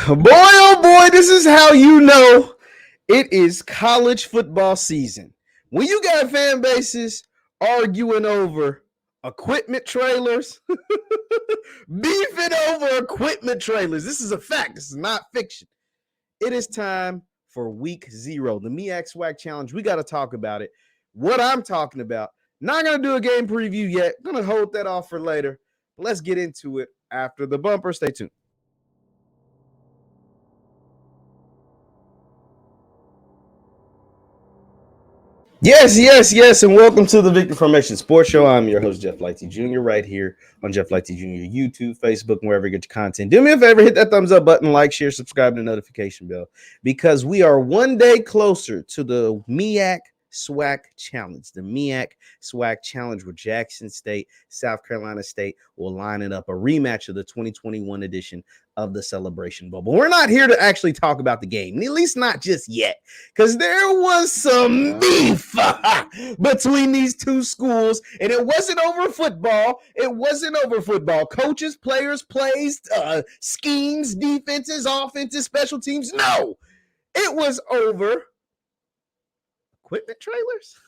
Boy, oh boy, this is how you know it is college football season. When you got fan bases arguing over equipment trailers, beefing over equipment trailers. This is a fact. This is not fiction. It is time for week 0, the MEAC SWAC challenge. We got to talk about it. What I'm talking about. Not going to do a game preview yet. Going to hold that off for later. But let's get into it after the bumper. Stay tuned. Yes, and welcome to the Victor Formation Sports Show. I'm your host, JeffLightsyJr, right here on JeffLightsyJr, YouTube, Facebook, and wherever you get your content. Do me a favor, hit that thumbs up button, like, share, subscribe, and the notification bell, because we are one day closer to the MEAC SWAC Challenge. The MEAC SWAC Challenge, where Jackson State, South Carolina State will line it up, a rematch of the 2021 edition of the Celebration Bowl. But we're not here to actually talk about the game, at least not just yet, because there was some beef between these two schools, and it wasn't over football. It wasn't over football. Coaches, players, plays, schemes, defenses, offenses, special teams. No, it was over equipment trailers.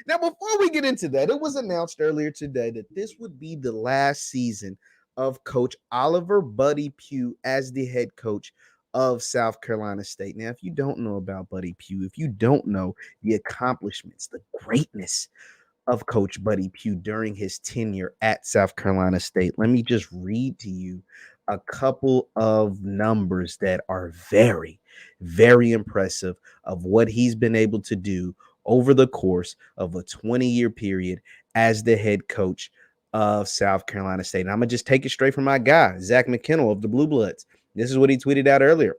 Now, before we get into that, it was announced earlier today that this would be the last season of Coach Oliver Buddy Pugh as the head coach of South Carolina State. Now, if you don't know about Buddy Pugh, if you don't know the accomplishments, the greatness of Coach Buddy Pugh during his tenure at South Carolina State, let me just read to you a couple of numbers that are very, very impressive of what he's been able to do over the course of a 20-year period as the head coach of South Carolina State. And I'm going to just take it straight from my guy, Zach McKinnell of the Blue Bloods. This is what he tweeted out earlier.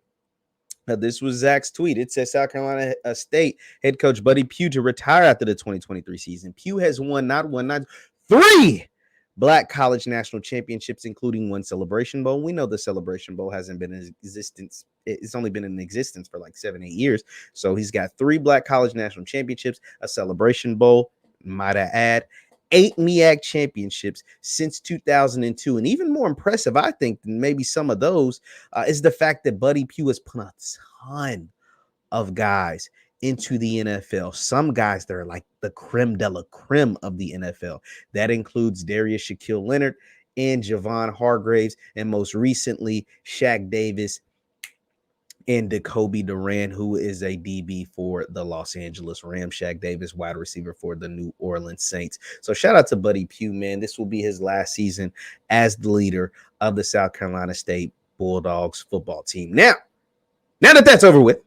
This was Zach's tweet. It says South Carolina State head coach Buddy Pugh to retire after the 2023 season. Pugh has won not 3 Black college national championships, including one Celebration Bowl. We know the Celebration Bowl hasn't been in existence. It's only been in existence for like 7-8 years. So he's got 3 Black college national championships, a Celebration Bowl, might I add, 8 MEAC championships since 2002. And even more impressive, I think, than maybe some of those is the fact that Buddy Pugh has put a ton of guys into the NFL. Some guys that are like the creme de la creme of the NFL. That includes Darius Shaquille Leonard and Javon Hargraves, and most recently, Shaq Davis and Jacoby Durant, who is a DB for the Los Angeles Rams. Shaq Davis, wide receiver for the New Orleans Saints. So shout out to Buddy Pugh, man. This will be his last season as the leader of the South Carolina State Bulldogs football team. Now that that's over with,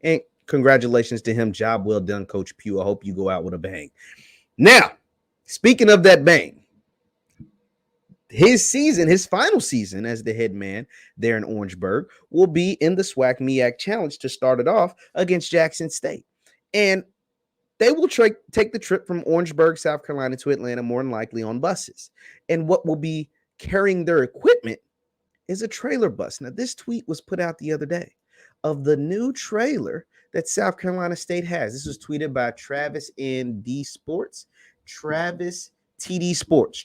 and congratulations to him. Job well done, Coach Pugh. I hope you go out with a bang. Now, speaking of that bang, his final season as the head man there in Orangeburg will be in the SWAC MEAC Challenge to start it off against Jackson State. And they will take the trip from Orangeburg, South Carolina to Atlanta, more than likely on buses. And what will be carrying their equipment is a trailer bus. Now, this tweet was put out the other day of the new trailer that South Carolina State has. This was tweeted by Travis TD Sports. Travis TD Sports.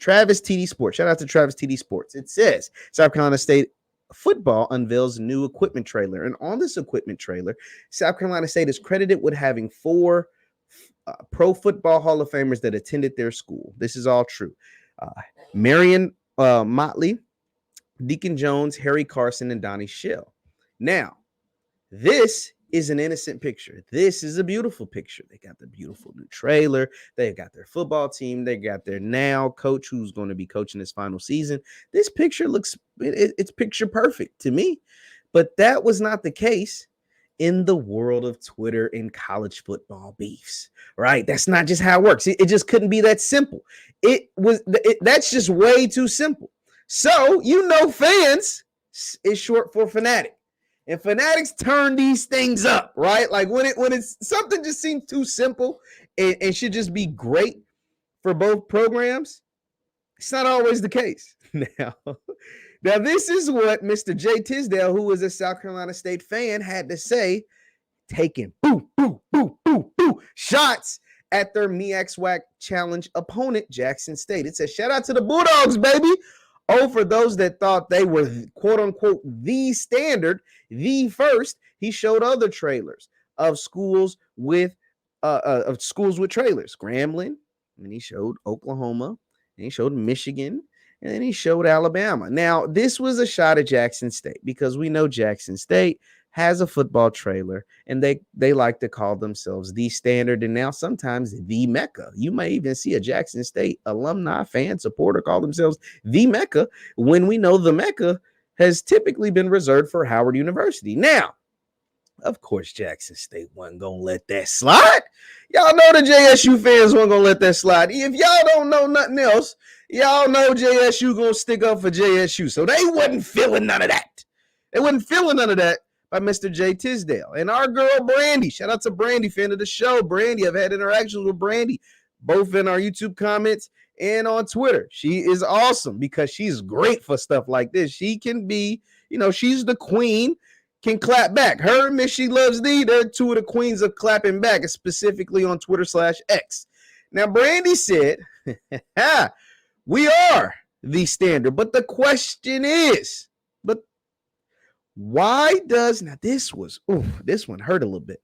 Shout out to Travis TD Sports. It says South Carolina State football unveils new equipment trailer. And on this equipment trailer, South Carolina State is credited with having 4 Pro Football Hall of Famers that attended their school. This is all true. Marion Motley, Deacon Jones, Harry Carson, and Donnie Shell. Now, this is an innocent picture. This is a beautiful picture. They got the beautiful new trailer. They got their football team. They got their now coach who's going to be coaching his final season. This picture it's picture perfect to me. But that was not the case in the world of Twitter and college football beefs, right? That's not just how it works. It just couldn't be that simple. That's just way too simple. So, fans is short for fanatic. And fanatics turn these things up, right? Like when it's something just seems too simple and should just be great for both programs, it's not always the case. Now, this is what Mr. Jay Tisdale, who was a South Carolina State fan, had to say, taking shots at their MEAC SWAC Challenge opponent, Jackson State. It says, shout out to the Bulldogs, baby. For those that thought they were quote unquote the standard, the first, he showed other trailers of schools with trailers. Grambling, and he showed Oklahoma, and he showed Michigan, and then he showed Alabama. Now, this was a shot at Jackson State because we know Jackson State has a football trailer, and they like to call themselves the standard, and now sometimes the Mecca. You may even see a Jackson State alumni, fan, supporter call themselves the Mecca when we know the Mecca has typically been reserved for Howard University. Now, of course, Jackson State wasn't going to let that slide. Y'all know the JSU fans weren't going to let that slide. If y'all don't know nothing else, y'all know JSU going to stick up for JSU. So they wasn't feeling none of that. They wasn't feeling none of that by Mr. Jay Tisdale. And our girl, Brandy, shout out to Brandy, fan of the show. Brandy, I've had interactions with Brandy, both in our YouTube comments and on Twitter. She is awesome because she's great for stuff like this. She can be, she's the queen, can clap back. Her and Miss She Loves Thee, they're two of the queens of clapping back, specifically on Twitter/X. Now, Brandy said, we are the standard. But the question is, why does, now this one hurt a little bit.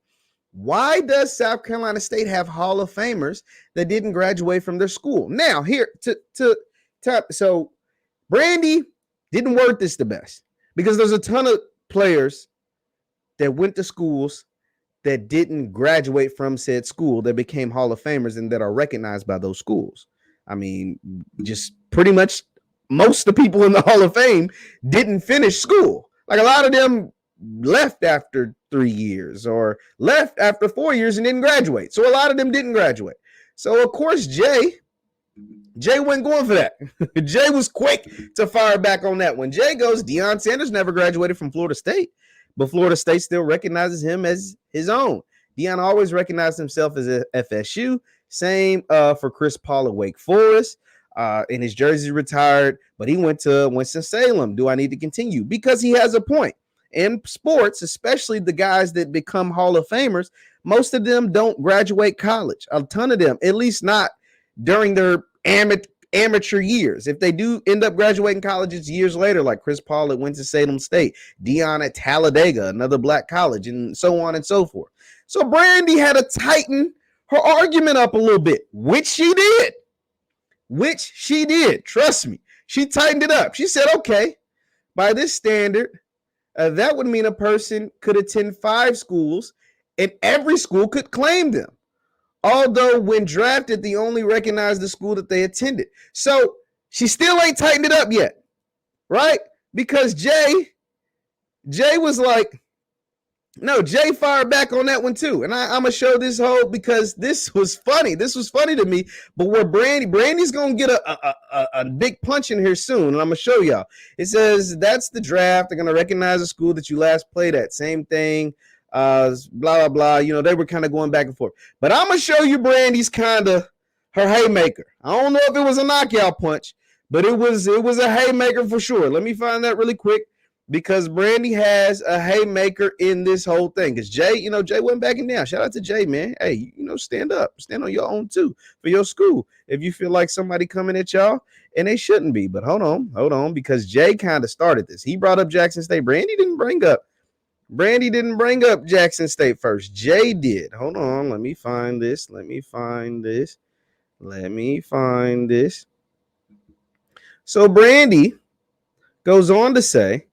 Why does South Carolina State have Hall of Famers that didn't graduate from their school? Now, here, so Brandy didn't word this the best because there's a ton of players that went to schools that didn't graduate from said school that became Hall of Famers and that are recognized by those schools. I mean, just pretty much most of the people in the Hall of Fame didn't finish school. Like a lot of them left after 3 years or left after 4 years and didn't graduate. So a lot of them didn't graduate. So, of course, Jay wasn't going for that. Jay was quick to fire back on that one. Jay goes, Deion Sanders never graduated from Florida State, but Florida State still recognizes him as his own. Deion always recognized himself as a FSU. Same for Chris Paul at Wake Forest. And his jersey retired, but he went to Winston-Salem. Do I need to continue? Because he has a point. In sports, especially the guys that become Hall of Famers, most of them don't graduate college. A ton of them, at least not during their amateur years. If they do end up graduating college, it's years later, like Chris Paul at Winston-Salem State, Deion at Talladega, another black college, and so on and so forth. So Brandy had to tighten her argument up a little bit, which she did. Trust me. She tightened it up. She said, okay, by this standard, that would mean a person could attend 5 schools and every school could claim them. Although when drafted, they only recognized the school that they attended. So she still ain't tightened it up yet, right? Because Jay was like, no, Jay fired back on that one too. And I'm going to show this whole, because this was funny. This was funny to me. But where Brandy's going to get a big punch in here soon. And I'm going to show y'all. It says, that's the draft. They're going to recognize the school that you last played at. Same thing. Blah, blah, blah. They were kind of going back and forth. But I'm going to show you Brandy's kind of her haymaker. I don't know if it was a knockout punch, but it was a haymaker for sure. Let me find that really quick. Because Brandy has a haymaker in this whole thing. Because Jay, Jay wasn't backing down. Shout out to Jay, man. Hey, stand up. Stand on your own, too, for your school. If you feel like somebody coming at y'all, and they shouldn't be. But hold on, because Jay kind of started this. He brought up Jackson State. Brandy didn't bring up Jackson State first. Jay did. Hold on. Let me find this. So Brandy goes on to say,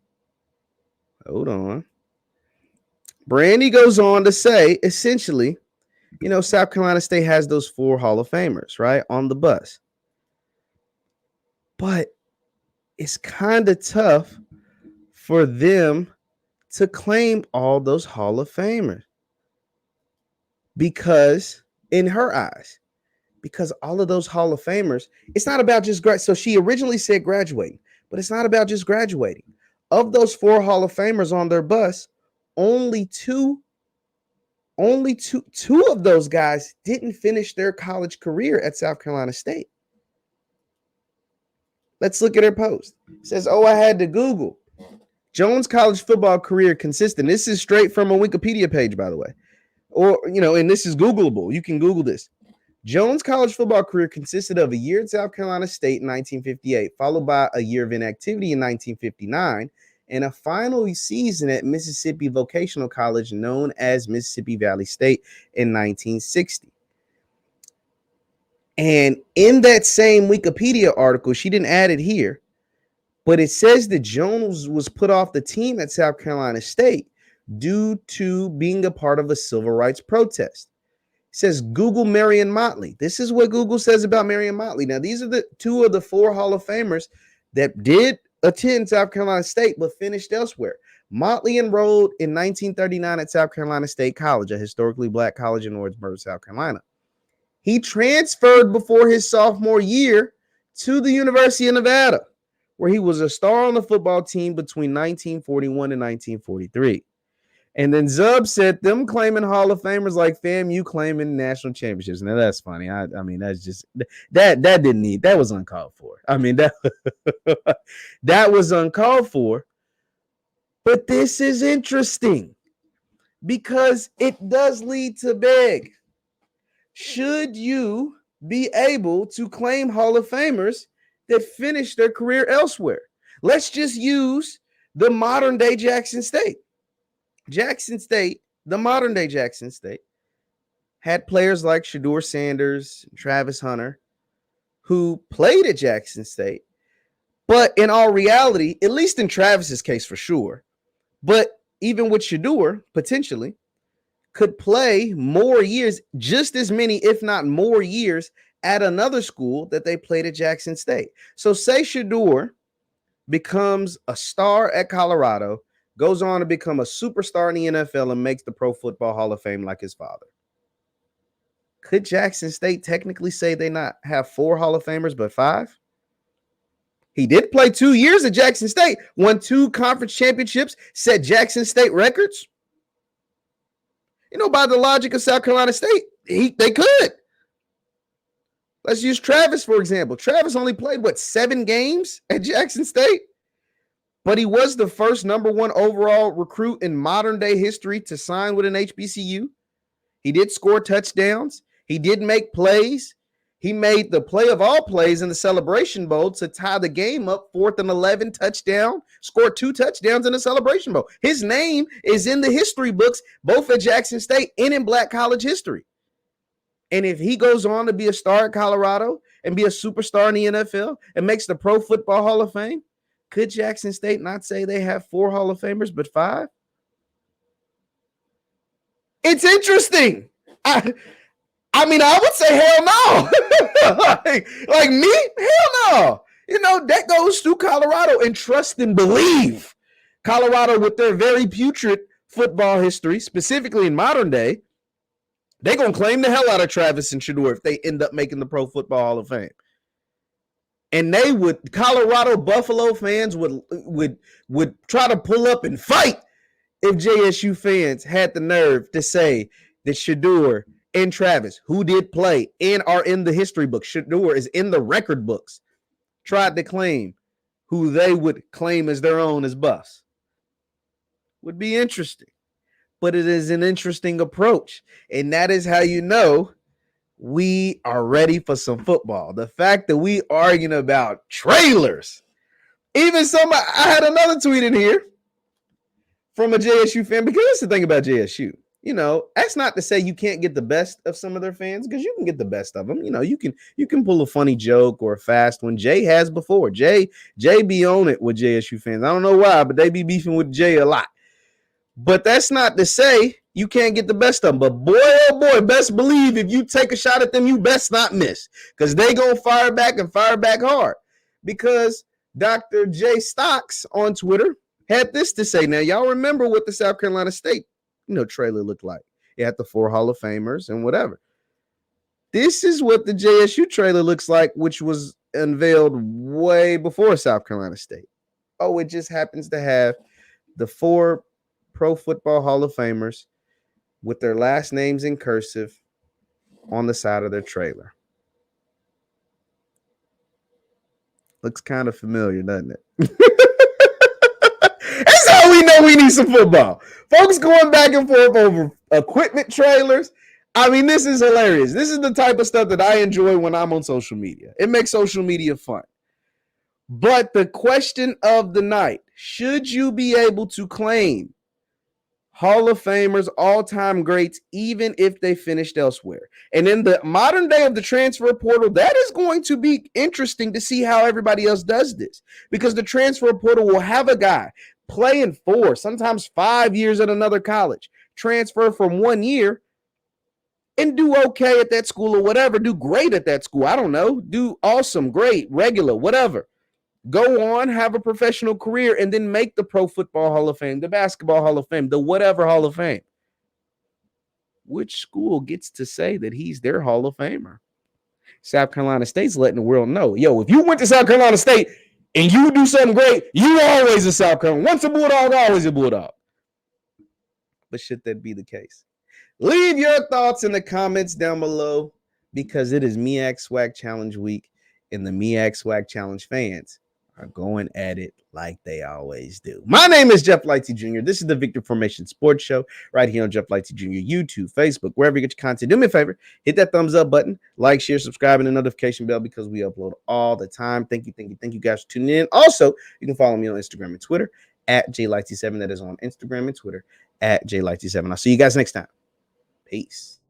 Brandy goes on to say, essentially, South Carolina State has those 4 Hall of Famers, right, on the bus. But it's kind of tough for them to claim all those Hall of Famers. Because, in her eyes, because all of those Hall of Famers, it's not about just So she originally said graduating, but it's not about just graduating. Of those 4 Hall of Famers on their bus, only two of those guys didn't finish their college career at South Carolina State. Let's look at her post. It says, I had to Google. Jones' college football career consistent. This is straight from a Wikipedia page, by the way. Or, and this is Googleable. You can Google this. Jones' college football career consisted of a year at South Carolina State in 1958, followed by a year of inactivity in 1959, and a final season at Mississippi Vocational College known as Mississippi Valley State in 1960. And in that same Wikipedia article, she didn't add it here, but it says that Jones was put off the team at South Carolina State due to being a part of a civil rights protest. It says Google Marion Motley. This is what Google says about Marion Motley. Now, these are the two of the four Hall of Famers that did attend South Carolina State but finished elsewhere. Motley enrolled in 1939 at South Carolina State College, a historically black college in Warrensburg, South Carolina. He transferred before his sophomore year to the University of Nevada, where he was a star on the football team between 1941 and 1943. And then Zub said, them claiming Hall of Famers like FAMU claiming national championships. Now that's funny. I mean, that's just that was uncalled for. I mean, that was uncalled for. But this is interesting because it does lead to beg. Should you be able to claim Hall of Famers that finish their career elsewhere? Let's just use the modern day Jackson State. Jackson State, the modern day Jackson State, had players like Shedeur Sanders, Travis Hunter, who played at Jackson State. But in all reality, at least in Travis's case for sure, but even with Shedeur, potentially, could play more years, just as many, if not more years, at another school that they played at Jackson State. So say Shedeur becomes a star at Colorado, goes on to become a superstar in the NFL and makes the Pro Football Hall of Fame like his father. Could Jackson State technically say they not have 4 Hall of Famers, but 5? He did play 2 years at Jackson State, won 2 conference championships, set Jackson State records. You know, by the logic of South Carolina State, they could. Let's use Travis, for example. Travis only played, 7 games at Jackson State? But he was the first number 1 overall recruit in modern day history to sign with an HBCU. He did score touchdowns. He did make plays. He made the play of all plays in the Celebration Bowl to tie the game up, 4th and 11 touchdown, scored 2 touchdowns in the Celebration Bowl. His name is in the history books, both at Jackson State and in black college history. And if he goes on to be a star at Colorado and be a superstar in the NFL and makes the Pro Football Hall of Fame, could Jackson State not say they have 4 Hall of Famers, but 5? It's interesting. I mean, I would say hell no. like me, hell no. You know, that goes through Colorado, and trust and believe Colorado, with their very putrid football history, specifically in modern day, they're going to claim the hell out of Travis and Shedeur if they end up making the Pro Football Hall of Fame. And they would, Colorado Buffalo fans would try to pull up and fight if JSU fans had the nerve to say that Shedeur and Travis, who did play and are in the history books, Shedeur is in the record books, tried to claim who they would claim as their own as Buffs. Would be interesting. But it is an interesting approach. And that is how you know we are ready for some football. The fact that we arguing about trailers. Even somebody, I had another tweet in here from a JSU fan, because that's the thing about JSU. You know, that's not to say you can't get the best of some of their fans, because you can get the best of them. You know, you can pull a funny joke or a fast one. Jay has before. Jay be on it with JSU fans. I don't know why, but they be beefing with Jay a lot. But that's not to say you can't get the best of them. But boy, oh boy, best believe if you take a shot at them, you best not miss, because they going to fire back and fire back hard. Because Dr. J Stocks on Twitter had this to say. Now, y'all remember what the South Carolina State, trailer looked like. It had the 4 Hall of Famers and whatever. This is what the JSU trailer looks like, which was unveiled way before South Carolina State. Oh, it just happens to have the 4 Pro Football Hall of Famers with their last names in cursive on the side of their trailer. Looks kind of familiar, doesn't it? That's how we know we need some football. Folks going back and forth over equipment trailers. I mean, this is hilarious. This is the type of stuff that I enjoy when I'm on social media. It makes social media fun. But the question of the night, should you be able to claim Hall of Famers, all-time greats, even if they finished elsewhere? And in the modern day of the transfer portal, that is going to be interesting to see how everybody else does this, because the transfer portal will have a guy playing 4, sometimes 5 years at another college, transfer from 1 year and do okay at that school or whatever, do great at that school. I don't know, do awesome, great, regular, whatever. Go on, have a professional career, and then make the Pro Football Hall of Fame, the Basketball Hall of Fame, the whatever Hall of Fame. Which school gets to say that he's their Hall of Famer? South Carolina State's letting the world know, yo, if you went to South Carolina State and you do something great, you always a South Carolina. Once a Bulldog, always a Bulldog. But should that be the case? Leave your thoughts in the comments down below, because it is MEAC SWAC Challenge week, and the MEAC SWAC Challenge fans are going at it like they always do. My name is JeffLightsyJr. This is the Victor Formation Sports Show right here on JeffLightsyJr. YouTube, Facebook, wherever you get your content. Do me a favor, hit that thumbs up button, like, share, subscribe, and the notification bell, because we upload all the time. Thank you guys for tuning in. Also, you can follow me on Instagram and Twitter at JLightsy7. That is on Instagram and Twitter at JLightsy7. I'll see you guys next time. Peace.